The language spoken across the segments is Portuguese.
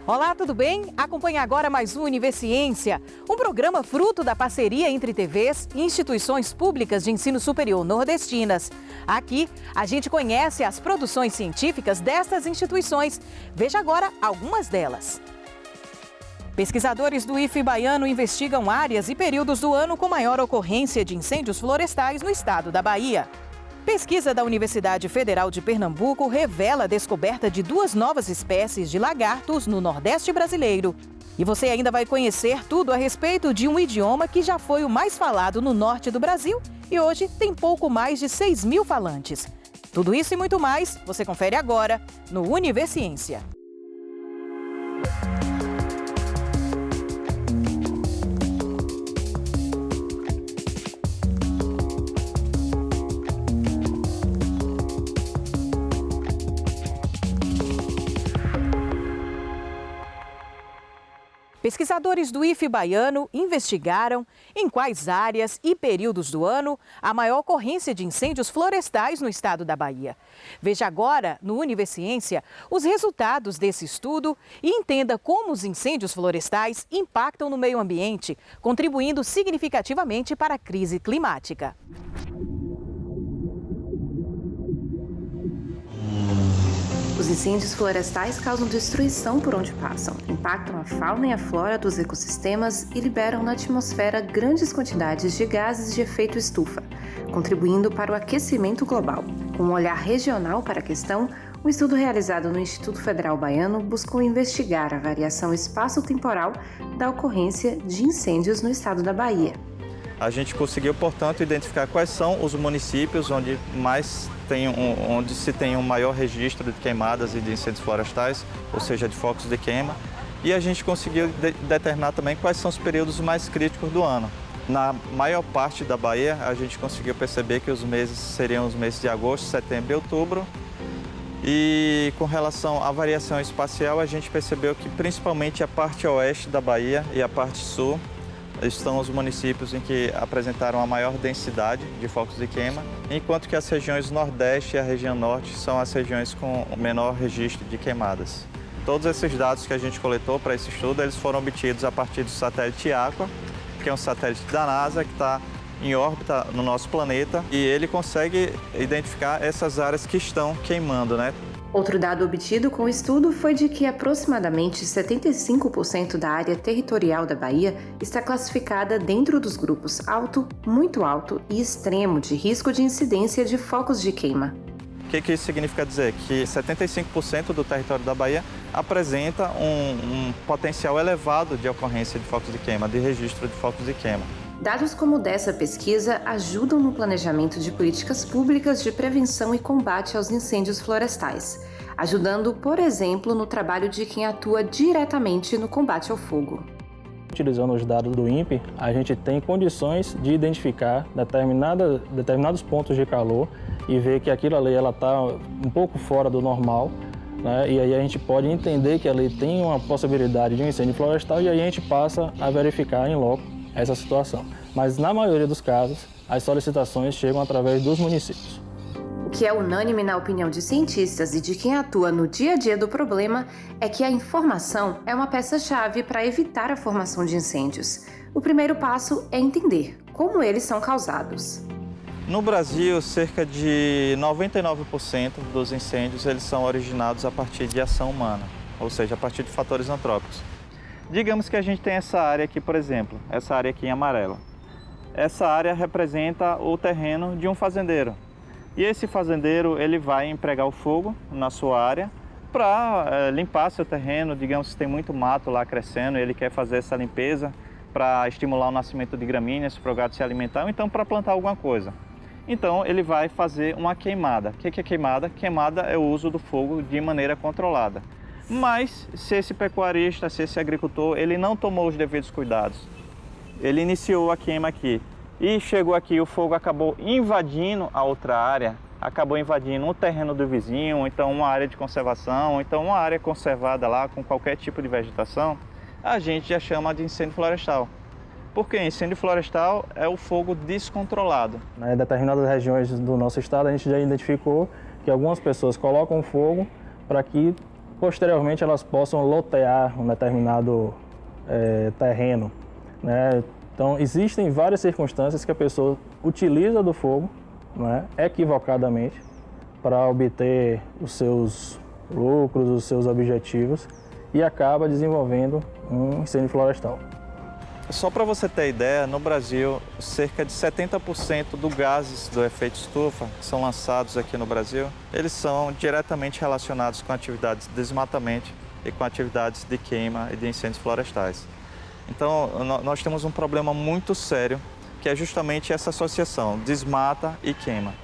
Olá, tudo bem? Acompanhe agora mais um Universiência, um programa fruto da parceria entre TVs e instituições públicas de ensino superior nordestinas. Aqui, a gente conhece as produções científicas destas instituições. Veja agora algumas delas. Pesquisadores do IFE baiano investigam áreas e períodos do ano com maior ocorrência de incêndios florestais no estado da Bahia. Pesquisa da Universidade Federal de Pernambuco revela a descoberta de 2 novas espécies de lagartos no Nordeste brasileiro. E você ainda vai conhecer tudo a respeito de um idioma que já foi o mais falado no norte do Brasil e hoje tem pouco mais de 6.000 falantes. Tudo isso e muito mais você confere agora no Universiência. Pesquisadores do IFE baiano investigaram em quais áreas e períodos do ano a maior ocorrência de incêndios florestais no estado da Bahia. Veja agora, no Universiência, os resultados desse estudo e entenda como os incêndios florestais impactam no meio ambiente, contribuindo significativamente para a crise climática. Os incêndios florestais causam destruição por onde passam, impactam a fauna e a flora dos ecossistemas e liberam na atmosfera grandes quantidades de gases de efeito estufa, contribuindo para o aquecimento global. Com um olhar regional para a questão, um estudo realizado no Instituto Federal Baiano buscou investigar a variação espaço-temporal da ocorrência de incêndios no estado da Bahia. A gente conseguiu, portanto, identificar quais são os municípios onde se tem um maior registro de queimadas e de incêndios florestais, ou seja, de focos de queima. E a gente conseguiu determinar também quais são os períodos mais críticos do ano. Na maior parte da Bahia, a gente conseguiu perceber que os meses seriam os meses de agosto, setembro e outubro. E com relação à variação espacial, a gente percebeu que principalmente a parte oeste da Bahia e a parte sul estão os municípios em que apresentaram a maior densidade de focos de queima, enquanto que as regiões Nordeste e a região Norte são as regiões com o menor registro de queimadas. Todos esses dados que a gente coletou para esse estudo, eles foram obtidos a partir do satélite Aqua, que é um satélite da NASA que está em órbita no nosso planeta e ele consegue identificar essas áreas que estão queimando, né? Outro dado obtido com o estudo foi de que aproximadamente 75% da área territorial da Bahia está classificada dentro dos grupos alto, muito alto e extremo de risco de incidência de focos de queima. O que isso significa dizer? Que 75% do território da Bahia apresenta um potencial elevado de ocorrência de focos de queima, de registro de focos de queima. Dados como o dessa pesquisa ajudam no planejamento de políticas públicas de prevenção e combate aos incêndios florestais, ajudando, por exemplo, no trabalho de quem atua diretamente no combate ao fogo. Utilizando os dados do INPE, a gente tem condições de identificar determinados pontos de calor e ver que aquilo ali está um pouco fora do normal, né? E aí a gente pode entender que ali tem uma possibilidade de um incêndio florestal e aí a gente passa a verificar em loco essa situação. Mas na maioria dos casos, as solicitações chegam através dos municípios. O que é unânime na opinião de cientistas e de quem atua no dia a dia do problema é que a informação é uma peça-chave para evitar a formação de incêndios. O primeiro passo é entender como eles são causados. No Brasil, cerca de 99% dos incêndios eles são originados a partir de ação humana, ou seja, a partir de fatores antrópicos. Digamos que a gente tem essa área aqui, por exemplo, essa área aqui em amarelo. Essa área representa o terreno de um fazendeiro. E esse fazendeiro ele vai empregar o fogo na sua área para limpar seu terreno. Digamos que tem muito mato lá crescendo, ele quer fazer essa limpeza para estimular o nascimento de gramíneas, para o gado se alimentar, ou então para plantar alguma coisa. Então ele vai fazer uma queimada. O que é queimada? Queimada é o uso do fogo de maneira controlada. Mas se esse pecuarista, se esse agricultor, ele não tomou os devidos cuidados, ele iniciou a queima aqui e chegou aqui, o fogo acabou invadindo a outra área, acabou invadindo o terreno do vizinho, ou então uma área de conservação, ou então uma área conservada lá com qualquer tipo de vegetação, a gente já chama de incêndio florestal. Porque incêndio florestal é o fogo descontrolado. Em determinadas regiões do nosso estado, a gente já identificou que algumas pessoas colocam fogo para que posteriormente elas possam lotear um determinado terreno, né? Então, existem várias circunstâncias que a pessoa utiliza do fogo, né, equivocadamente para obter os seus lucros, os seus objetivos e acaba desenvolvendo um incêndio florestal. Só para você ter ideia, no Brasil, cerca de 70% dos gases do efeito estufa que são lançados aqui no Brasil, eles são diretamente relacionados com atividades de desmatamento e com atividades de queima e de incêndios florestais. Então, nós temos um problema muito sério, que é justamente essa associação, desmata e queima.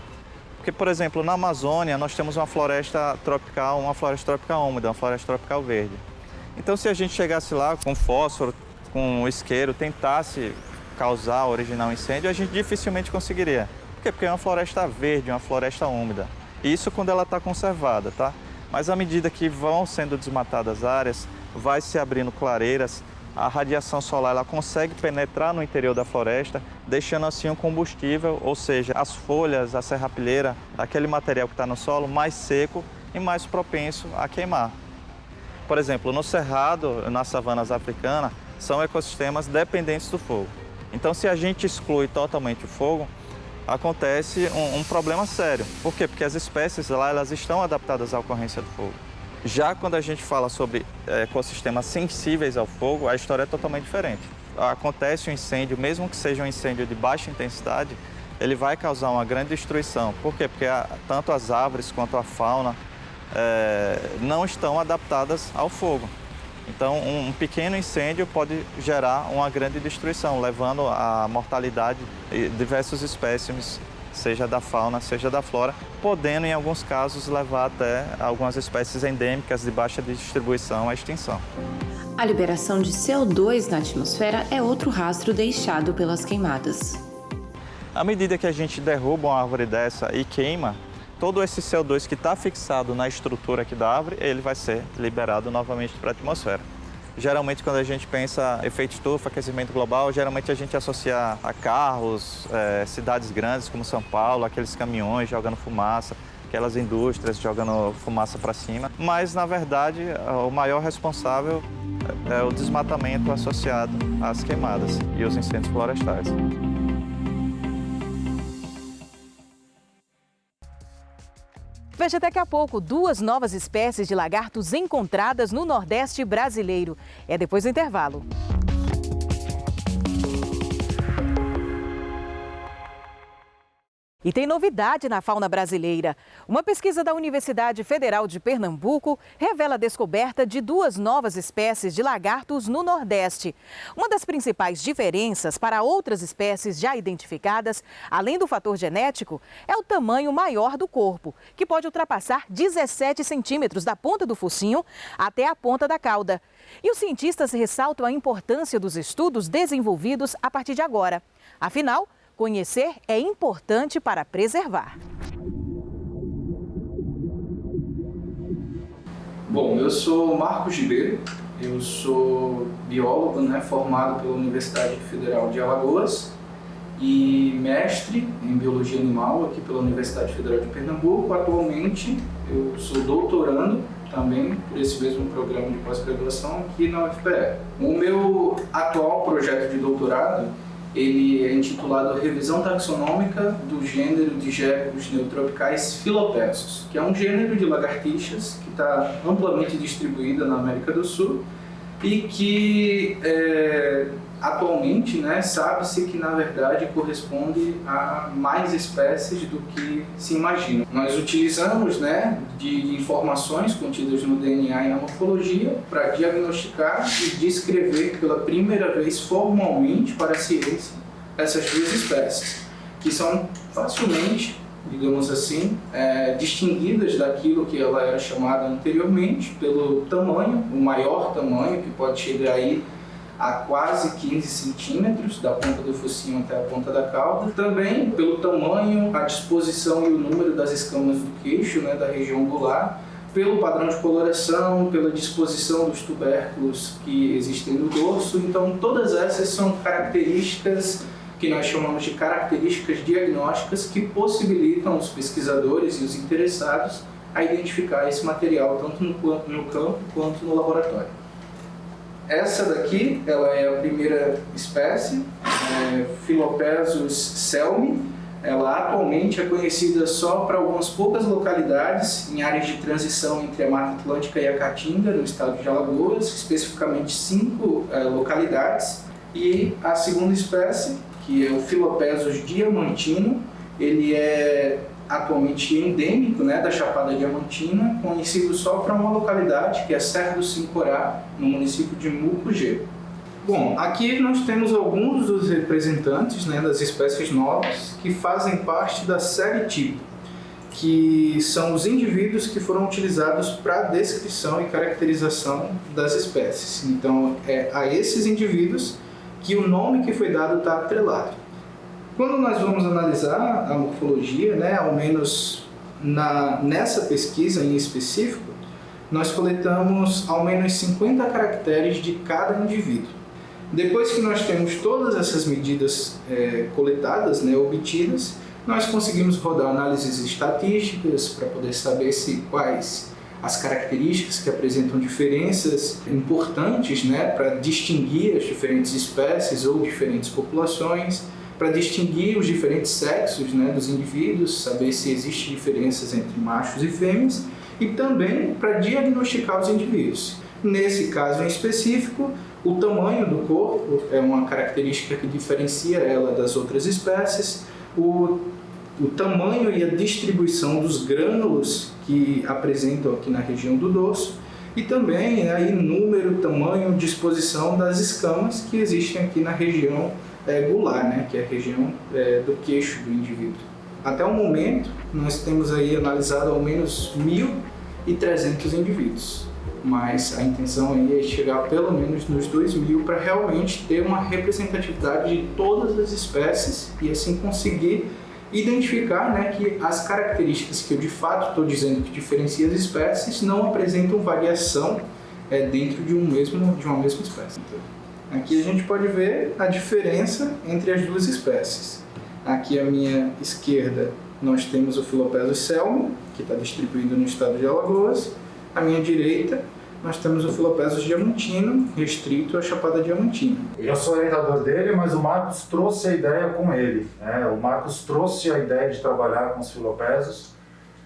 Porque, por exemplo, na Amazônia, nós temos uma floresta tropical úmida, uma floresta tropical verde. Então, se a gente chegasse lá com fósforo, com isqueiro, tentasse originar um incêndio, a gente dificilmente conseguiria. Por quê? Porque é uma floresta verde, uma floresta úmida. Isso quando ela está conservada, tá? Mas à medida que vão sendo desmatadas áreas, vai se abrindo clareiras, a radiação solar ela consegue penetrar no interior da floresta, deixando assim um combustível, ou seja, as folhas, a serrapilheira, aquele material que está no solo, mais seco e mais propenso a queimar. Por exemplo, no cerrado, nas savanas africanas, são ecossistemas dependentes do fogo. Então, se a gente exclui totalmente o fogo, acontece um problema sério. Por quê? Porque as espécies lá elas estão adaptadas à ocorrência do fogo. Já quando a gente fala sobre ecossistemas sensíveis ao fogo, a história é totalmente diferente. Acontece um incêndio, mesmo que seja um incêndio de baixa intensidade, ele vai causar uma grande destruição. Por quê? Porque tanto as árvores quanto a fauna não estão adaptadas ao fogo. Então, um pequeno incêndio pode gerar uma grande destruição, levando à mortalidade de diversos espécimes, seja da fauna, seja da flora, podendo, em alguns casos, levar até algumas espécies endêmicas de baixa distribuição à extinção. A liberação de CO2 na atmosfera é outro rastro deixado pelas queimadas. À medida que a gente derruba uma árvore dessa e queima, todo esse CO2 que está fixado na estrutura aqui da árvore, ele vai ser liberado novamente para a atmosfera. Geralmente, quando a gente pensa efeito estufa, aquecimento global, geralmente a gente associa a carros, cidades grandes como São Paulo, aqueles caminhões jogando fumaça, aquelas indústrias jogando fumaça para cima. Mas, na verdade, o maior responsável é o desmatamento associado às queimadas e os incêndios florestais. Veja daqui a pouco 2 novas espécies de lagartos encontradas no Nordeste brasileiro. É depois do intervalo. E tem novidade na fauna brasileira. Uma pesquisa da Universidade Federal de Pernambuco revela a descoberta de 2 novas espécies de lagartos no Nordeste. Uma das principais diferenças para outras espécies já identificadas, além do fator genético, é o tamanho maior do corpo, que pode ultrapassar 17 centímetros da ponta do focinho até a ponta da cauda. E os cientistas ressaltam a importância dos estudos desenvolvidos a partir de agora. Afinal, conhecer é importante para preservar. Bom, eu sou Marcos Ribeiro, eu sou biólogo, formado pela Universidade Federal de Alagoas e mestre em Biologia Animal aqui pela Universidade Federal de Pernambuco. Atualmente eu sou doutorando também por esse mesmo programa de pós-graduação aqui na UFPE. O meu atual projeto de doutorado ele é intitulado Revisão Taxonômica do Gênero de Gecos Neotropicais Filopexus, que é um gênero de lagartixas que está amplamente distribuída na América do Sul e que atualmente sabe-se que na verdade corresponde a mais espécies do que se imagina. Nós utilizamos de informações contidas no DNA e na morfologia para diagnosticar e descrever pela primeira vez formalmente para a ciência essas 2 espécies, que são facilmente, digamos assim, distinguidas daquilo que ela era chamada anteriormente pelo tamanho, o maior tamanho, que pode chegar aí a quase 15 centímetros da ponta do focinho até a ponta da cauda. Também pelo tamanho, a disposição e o número das escamas do queixo, da região gular, pelo padrão de coloração, pela disposição dos tubérculos que existem no dorso. Então, todas essas são características que nós chamamos de características diagnósticas que possibilitam os pesquisadores e os interessados a identificar esse material, tanto no campo quanto no laboratório. Essa daqui, ela é a primeira espécie, Philopezus selmi. Ela atualmente é conhecida só para algumas poucas localidades em áreas de transição entre a Mata Atlântica e a Caatinga, no estado de Alagoas, especificamente 5 localidades. E a segunda espécie, que é o Philopezus diamantino, ele é atualmente endêmico, da Chapada Diamantina, conhecido só para uma localidade, que é Serra do Sincorá, no município de Mucugê. Bom, aqui nós temos alguns dos representantes das espécies novas que fazem parte da série tipo, que são os indivíduos que foram utilizados para descrição e caracterização das espécies. Então, é a esses indivíduos que o nome que foi dado está atrelado. Quando nós vamos analisar a morfologia, ao menos nessa pesquisa em específico, nós coletamos ao menos 50 caracteres de cada indivíduo. Depois que nós temos todas essas medidas coletadas, obtidas, nós conseguimos rodar análises estatísticas para poder saber quais as características que apresentam diferenças importantes para distinguir as diferentes espécies ou diferentes populações, para distinguir os diferentes sexos dos indivíduos, saber se existem diferenças entre machos e fêmeas, e também para diagnosticar os indivíduos. Nesse caso em específico, o tamanho do corpo é uma característica que diferencia ela das outras espécies, o tamanho e a distribuição dos grânulos que apresentam aqui na região do dorso, e também número, tamanho, disposição das escamas que existem aqui na região gular, que é a região do queixo do indivíduo. Até o momento, nós temos analisado ao menos 1.300 indivíduos. Mas a intenção é chegar pelo menos nos 2.000 para realmente ter uma representatividade de todas as espécies e assim conseguir identificar que as características que eu de fato estou dizendo que diferenciam as espécies não apresentam variação dentro de uma mesma espécie. Então, aqui a gente pode ver a diferença entre as duas espécies. Aqui à minha esquerda nós temos o Philopezus selmi, que está distribuído no estado de Alagoas. À minha direita, nós temos o Philopezus diamantino, restrito à Chapada Diamantina. Eu sou orientador dele, mas o Marcos trouxe a ideia com ele. O Marcos trouxe a ideia de trabalhar com os Philopezus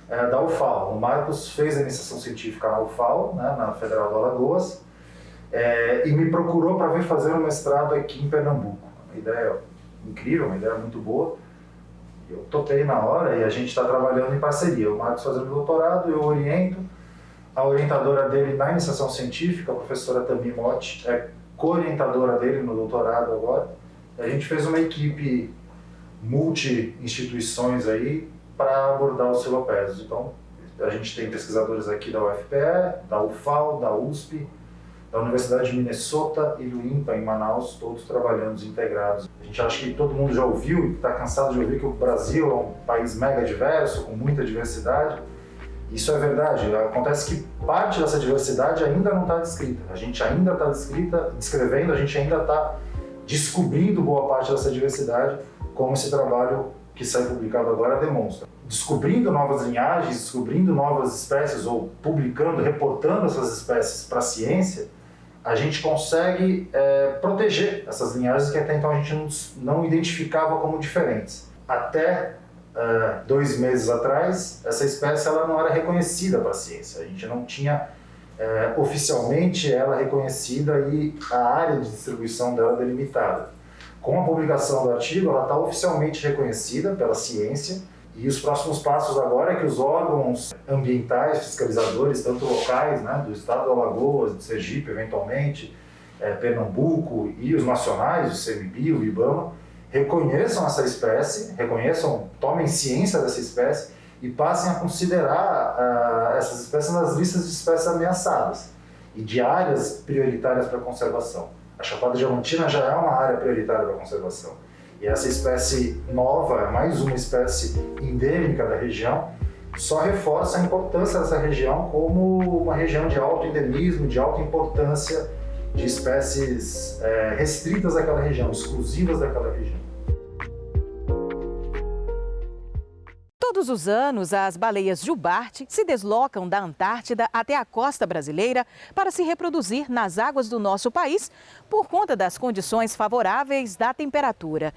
da UFAL. O Marcos fez a iniciação científica na UFAL, na Federal do Alagoas, e me procurou para vir fazer um mestrado aqui em Pernambuco. Uma ideia incrível, uma ideia muito boa. Eu topei na hora e a gente está trabalhando em parceria. O Marcos fazendo doutorado, eu oriento. A orientadora dele na iniciação científica, a professora Tami Motti, é co-orientadora dele no doutorado agora. A gente fez uma equipe multi-instituições aí para abordar os Philopezus. Então, a gente tem pesquisadores aqui da UFPE, da UFAL, da USP, da Universidade de Minnesota e do INPA, em Manaus, todos trabalhando integrados. A gente acha que todo mundo já ouviu e está cansado de ouvir que o Brasil é um país mega diverso, com muita diversidade. Isso é verdade. Acontece que parte dessa diversidade ainda não está descrita. A gente ainda está descrevendo, a gente ainda está descobrindo boa parte dessa diversidade, como esse trabalho que sai publicado agora demonstra. Descobrindo novas linhagens, descobrindo novas espécies ou publicando, reportando essas espécies para a ciência, a gente consegue proteger essas linhagens que até então a gente não identificava como diferentes. Até 2 meses atrás, essa espécie ela não era reconhecida para a ciência. A gente não tinha oficialmente ela reconhecida e a área de distribuição dela delimitada. Com a publicação do artigo, ela está oficialmente reconhecida pela ciência e os próximos passos agora é que os órgãos ambientais, fiscalizadores, tanto locais, do estado do Alagoas, do Sergipe, eventualmente, Pernambuco e os nacionais, o CMBio, o IBAMA, reconheçam essa espécie, tomem ciência dessa espécie e passem a considerar essas espécies nas listas de espécies ameaçadas e de áreas prioritárias para conservação. A Chapada Diamantina já é uma área prioritária para conservação. E essa espécie nova, mais uma espécie endêmica da região, só reforça a importância dessa região como uma região de alto endemismo, de alta importância de espécies restritas àquela região, exclusivas daquela região. Todos Todos os anos, as baleias jubarte se deslocam da Antártida até a costa brasileira para se reproduzir nas águas do nosso país por conta das condições favoráveis da temperatura.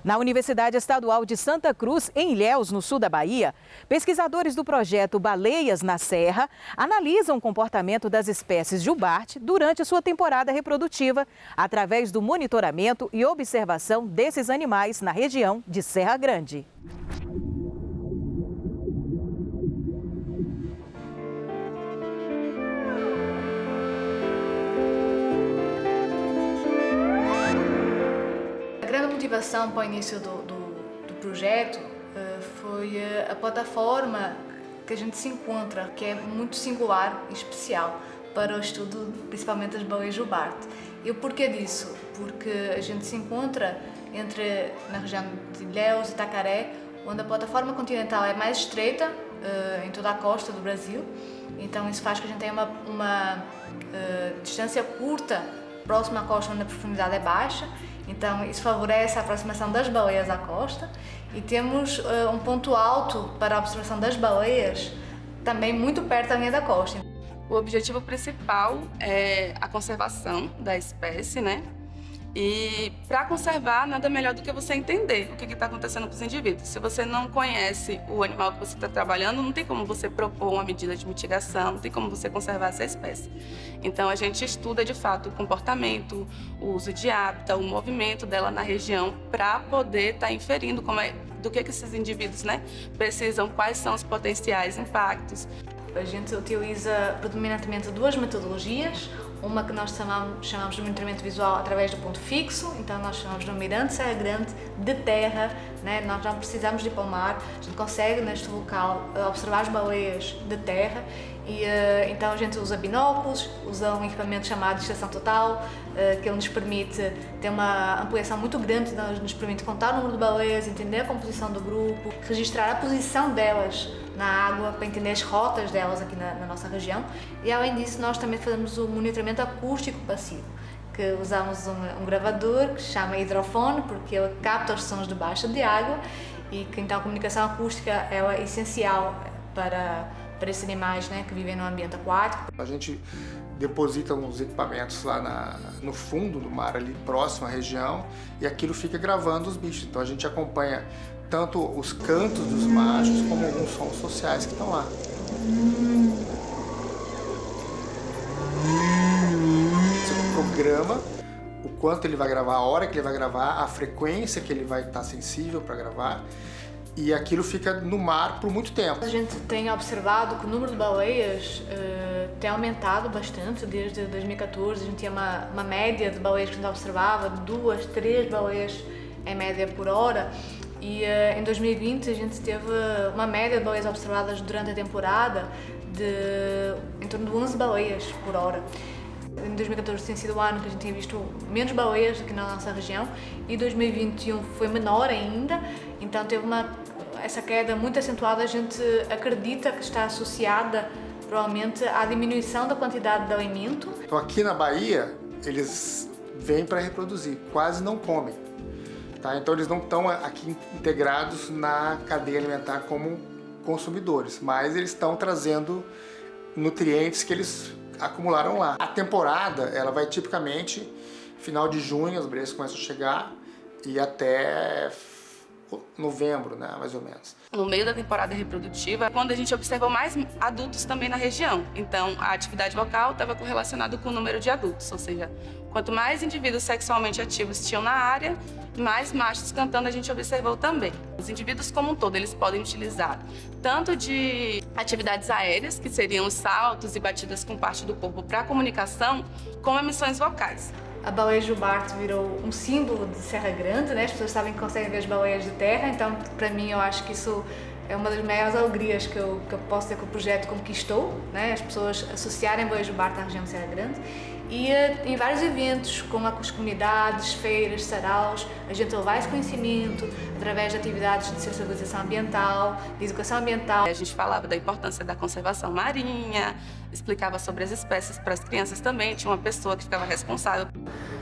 Na Universidade Estadual de Santa Cruz, em Ilhéus, no sul da Bahia, pesquisadores do projeto Baleias na Serra analisam o comportamento das espécies jubarte durante sua temporada reprodutiva, através do monitoramento e observação desses animais na região de Serra Grande. A grande motivação para o início do projeto foi a plataforma que a gente se encontra, que é muito singular e especial para o estudo, principalmente das baleias jubarte. E o porquê disso? Porque a gente se encontra na região de Ilhéus e Itacaré, onde a plataforma continental é mais estreita em toda a costa do Brasil. Então isso faz que a gente tenha uma distância curta próxima à costa, onde a profundidade é baixa. Então isso favorece a aproximação das baleias à costa. E temos um ponto alto para a observação das baleias também muito perto da linha da costa. O objetivo principal é a conservação da espécie, né? E para conservar, nada melhor do que você entender o que está acontecendo com os indivíduos. Se você não conhece o animal que você está trabalhando, não tem como você propor uma medida de mitigação, não tem como você conservar essa espécie. Então a gente estuda de fato o comportamento, o uso de hábitat, o movimento dela na região, para poder estar inferindo do que esses indivíduos, né, precisam, quais são os potenciais impactos. A gente utiliza predominantemente duas metodologias, uma que nós chamamos de monitoramento visual através do ponto fixo, então nós chamamos de Mirante Serra Grande, de terra, né? Nós não precisamos de ir para o mar, a gente consegue neste local observar as baleias de terra e então a gente usa binóculos, usa um equipamento chamado de estação total, que nos permite ter uma ampliação muito grande, nos permite contar o número de baleias, entender a composição do grupo, registrar a posição delas na água para entender as rotas delas aqui na nossa região. E além disso, nós também fazemos o monitoramento acústico passivo, que usamos um gravador que se chama hidrofone, porque ele capta os sons debaixo de água e que então a comunicação acústica é essencial para esses animais, né, que vivem no ambiente aquático. A gente deposita uns equipamentos lá no fundo do mar, ali próximo à região, e aquilo fica gravando os bichos. Então a gente acompanha tanto os cantos dos machos como alguns sons sociais que estão lá. Você programa o quanto ele vai gravar, a hora que ele vai gravar, a frequência que ele vai estar sensível para gravar, e aquilo fica no mar por muito tempo. A gente tem observado que o número de baleias tem aumentado bastante desde 2014. A gente tinha uma média de baleias que a gente observava, 2, 3 baleias em média por hora. E em 2020 a gente teve uma média de baleias observadas durante a temporada de em torno de 11 baleias por hora. Em 2014 tem sido o ano que a gente tem visto menos baleias aqui na nossa região e 2021 foi menor ainda, então teve essa queda muito acentuada. A gente acredita que está associada provavelmente à diminuição da quantidade de alimento. Então aqui na Bahia eles vêm para reproduzir, quase não comem. Tá? Então eles não estão aqui integrados na cadeia alimentar como consumidores, mas eles estão trazendo nutrientes que eles acumularam lá. A temporada ela vai tipicamente final de junho, as baleias começam a chegar, e até novembro, né, mais ou menos. No meio da temporada reprodutiva, quando a gente observou mais adultos também na região. Então, a atividade local estava correlacionada com o número de adultos, ou seja, quanto mais indivíduos sexualmente ativos tinham na área, mais machos cantando a gente observou também. Os indivíduos como um todo, eles podem utilizar tanto de atividades aéreas, que seriam os saltos e batidas com parte do corpo para comunicação, como emissões vocais. A baleia jubarte virou um símbolo de Serra Grande, né? As pessoas sabem que conseguem ver as baleias de terra, então para mim eu acho que isso é uma das maiores alegrias que eu posso ter que o projeto conquistou, né? As pessoas associarem a baleia jubarte à região de Serra Grande. E em vários eventos, com as comunidades, feiras, saraus, a gente levar esse conhecimento através de atividades de sensibilização ambiental, de educação ambiental. A gente falava da importância da conservação marinha, explicava sobre as espécies para as crianças também, tinha uma pessoa que ficava responsável.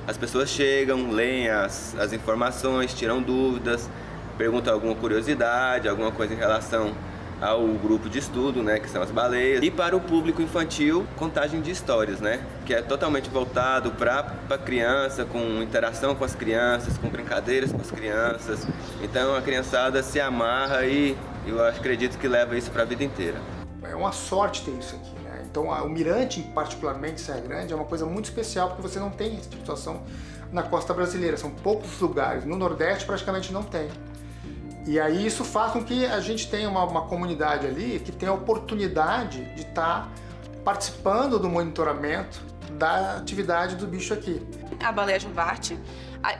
As pessoas chegam, leem as informações, tiram dúvidas, pergunta alguma curiosidade, alguma coisa em relação ao grupo de estudo, né, que são as baleias. E para o público infantil, contagem de histórias, né, que é totalmente voltado para a criança, com interação com as crianças, com brincadeiras com as crianças. Então a criançada se amarra e eu acredito que leva isso para a vida inteira. É uma sorte ter isso aqui, né? Então o Mirante, particularmente Serra Grande, é uma coisa muito especial porque você não tem esse tipo de situação na costa brasileira. São poucos lugares. No Nordeste praticamente não tem. E aí isso faz com que a gente tenha uma comunidade ali que tenha a oportunidade de estar participando do monitoramento da atividade do bicho aqui. A baleia juvarte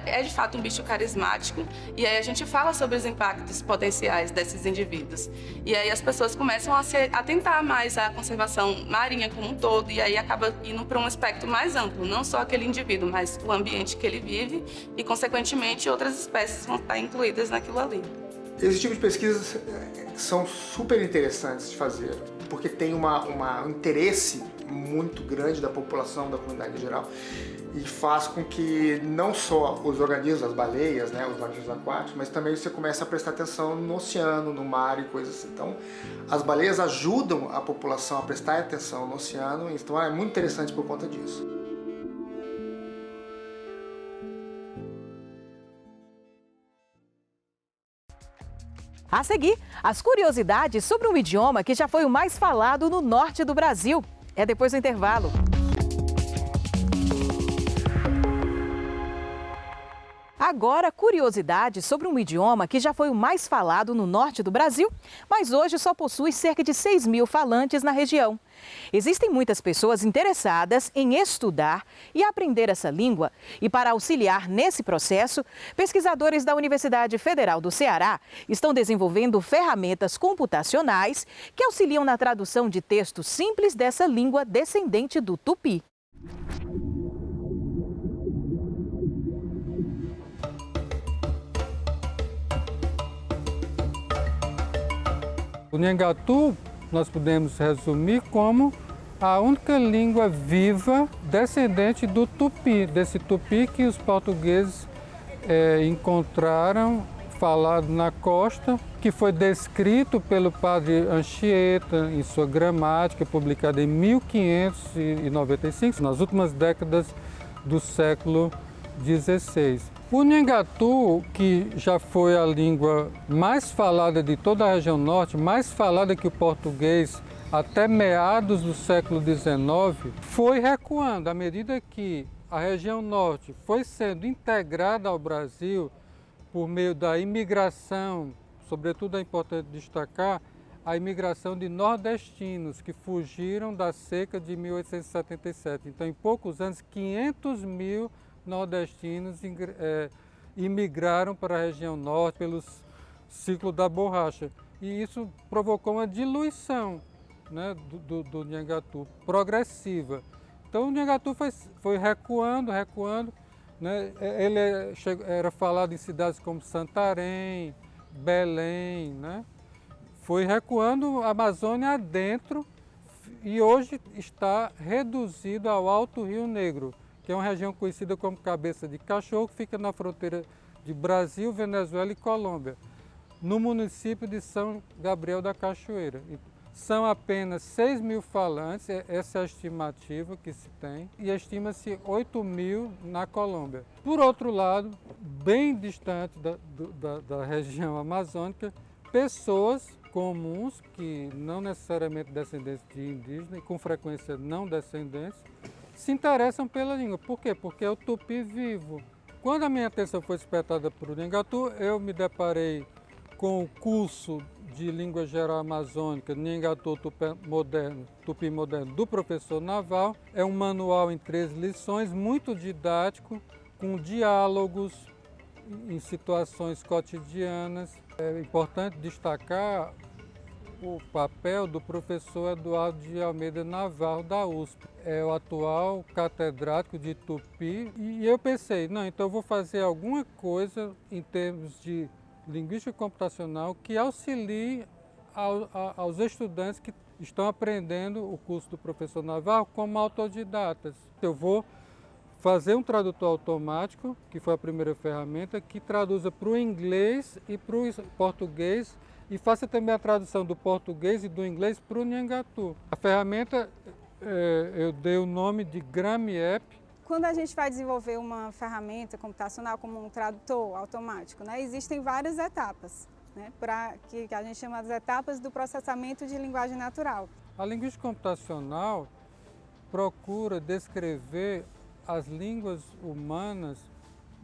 é de fato um bicho carismático e aí a gente fala sobre os impactos potenciais desses indivíduos. E aí as pessoas começam a se atentar mais à conservação marinha como um todo e aí acaba indo para um aspecto mais amplo, não só aquele indivíduo, mas o ambiente que ele vive e, consequentemente, outras espécies vão estar incluídas naquilo ali. Esse tipo de pesquisas são super interessantes de fazer, porque tem um interesse muito grande da população, da comunidade em geral, e faz com que não só os organismos, as baleias, né, os mamíferos aquáticos, mas também você começa a prestar atenção no oceano, no mar e coisas assim. Então, as baleias ajudam a população a prestar atenção no oceano, então é muito interessante por conta disso. A seguir, as curiosidades sobre um idioma que já foi o mais falado no norte do Brasil. É depois do intervalo. Agora, curiosidades sobre um idioma que já foi o mais falado no norte do Brasil, mas hoje só possui cerca de 6.000 falantes na região. Existem muitas pessoas interessadas em estudar e aprender essa língua. E para auxiliar nesse processo, pesquisadores da Universidade Federal do Ceará estão desenvolvendo ferramentas computacionais que auxiliam na tradução de textos simples dessa língua descendente do tupi. O Nhangatu nós podemos resumir como a única língua viva descendente do tupi, desse tupi que os portugueses encontraram falado na costa, que foi descrito pelo padre Anchieta em sua gramática, publicada em 1595, nas últimas décadas do século XVI. O Nhangatu, que já foi a língua mais falada de toda a região norte, mais falada que o português até meados do século XIX, foi recuando à medida que a região norte foi sendo integrada ao Brasil por meio da imigração, sobretudo é importante destacar a imigração de nordestinos que fugiram da seca de 1877. Então, em poucos anos, 500 mil nordestinos imigraram para a região norte pelo ciclo da borracha. E isso provocou uma diluição, né, do Nhangatu, progressiva. Então o Nhangatu foi recuando, né? Ele era falado em cidades como Santarém, Belém, né? Foi recuando a Amazônia adentro e hoje está reduzido ao Alto Rio Negro, que é uma região conhecida como Cabeça de Cachorro, que fica na fronteira de Brasil, Venezuela e Colômbia, no município de São Gabriel da Cachoeira. São apenas 6.000 falantes, essa é a estimativa que se tem, e estima-se 8.000 na Colômbia. Por outro lado, bem distante da região amazônica, pessoas comuns, que não necessariamente descendentes de indígenas, e com frequência não descendentes, se interessam pela língua. Por quê? Porque é o tupi vivo. Quando a minha atenção foi despertada para o Nhangatu, eu me deparei com o curso de Língua Geral Amazônica, Nhangatu Tupi Moderno, do professor Naval. É um manual em 3 lições, muito didático, com diálogos em situações cotidianas. É importante destacar o papel do professor Eduardo de Almeida Navarro, da USP. É o atual catedrático de Tupi. E eu pensei, não, então eu vou fazer alguma coisa em termos de linguística computacional que auxilie aos estudantes que estão aprendendo o curso do professor Navarro como autodidatas. Eu vou fazer um tradutor automático, que foi a primeira ferramenta, que traduza para o inglês e para o português e faça também a tradução do português e do inglês para o Nhangatu. A ferramenta, eu dei o nome de GramApp. Quando a gente vai desenvolver uma ferramenta computacional como um tradutor automático, né, existem várias etapas, né, que a gente chama de etapas do processamento de linguagem natural. A linguística computacional procura descrever as línguas humanas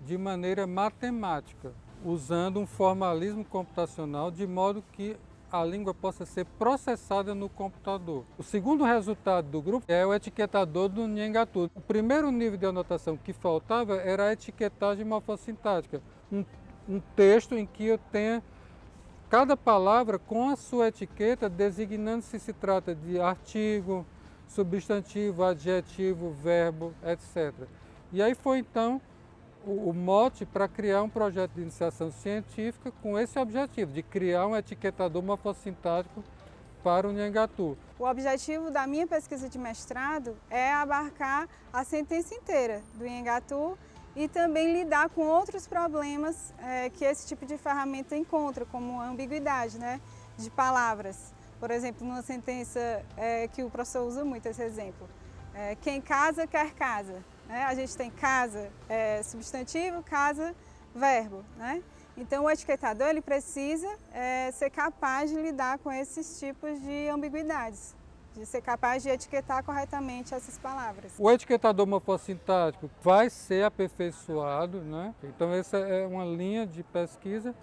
de maneira matemática, usando um formalismo computacional de modo que a língua possa ser processada no computador. O segundo resultado do grupo é o etiquetador do Nhangatu. O primeiro nível de anotação que faltava era a etiquetagem morfossintática, um texto em que eu tenha cada palavra com a sua etiqueta designando se trata de artigo, substantivo, adjetivo, verbo, etc. E aí foi então o mote para criar um projeto de iniciação científica com esse objetivo, de criar um etiquetador morfossintático para o Nhangatu. O objetivo da minha pesquisa de mestrado é abarcar a sentença inteira do Nhangatu e também lidar com outros problemas que esse tipo de ferramenta encontra, como a ambiguidade, né, de palavras. Por exemplo, numa sentença que o professor usa muito esse exemplo, quem casa quer casa. A gente tem casa, substantivo, casa, verbo, né? Então o etiquetador ele precisa ser capaz de lidar com esses tipos de ambiguidades, de ser capaz de etiquetar corretamente essas palavras. O etiquetador morfossintático vai ser aperfeiçoado, né? Então essa é uma linha de pesquisa.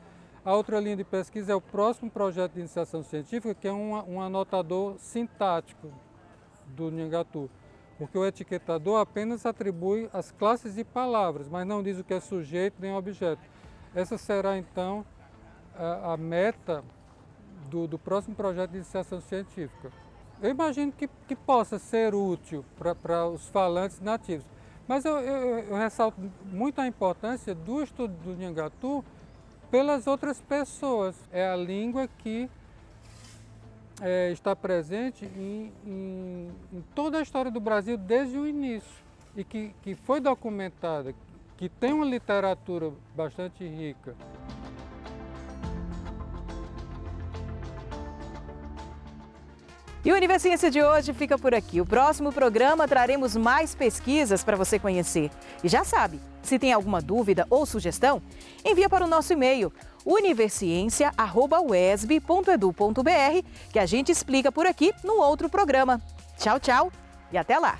A outra linha de pesquisa é o próximo projeto de iniciação científica, que é um anotador sintático do Nhangatu. Porque o etiquetador apenas atribui as classes de palavras, mas não diz o que é sujeito nem objeto. Essa será, então, a meta do próximo projeto de iniciação científica. Eu imagino que possa ser útil para os falantes nativos, mas eu ressalto muito a importância do estudo do Nhangatu pelas outras pessoas. É a língua que está presente em toda a história do Brasil desde o início e que foi documentada, que tem uma literatura bastante rica. E o Univerciência de hoje fica por aqui. O próximo programa traremos mais pesquisas para você conhecer. E já sabe, se tem alguma dúvida ou sugestão, envia para o nosso e-mail universiencia@uesb.edu.br que a gente explica por aqui no outro programa. Tchau, tchau e até lá!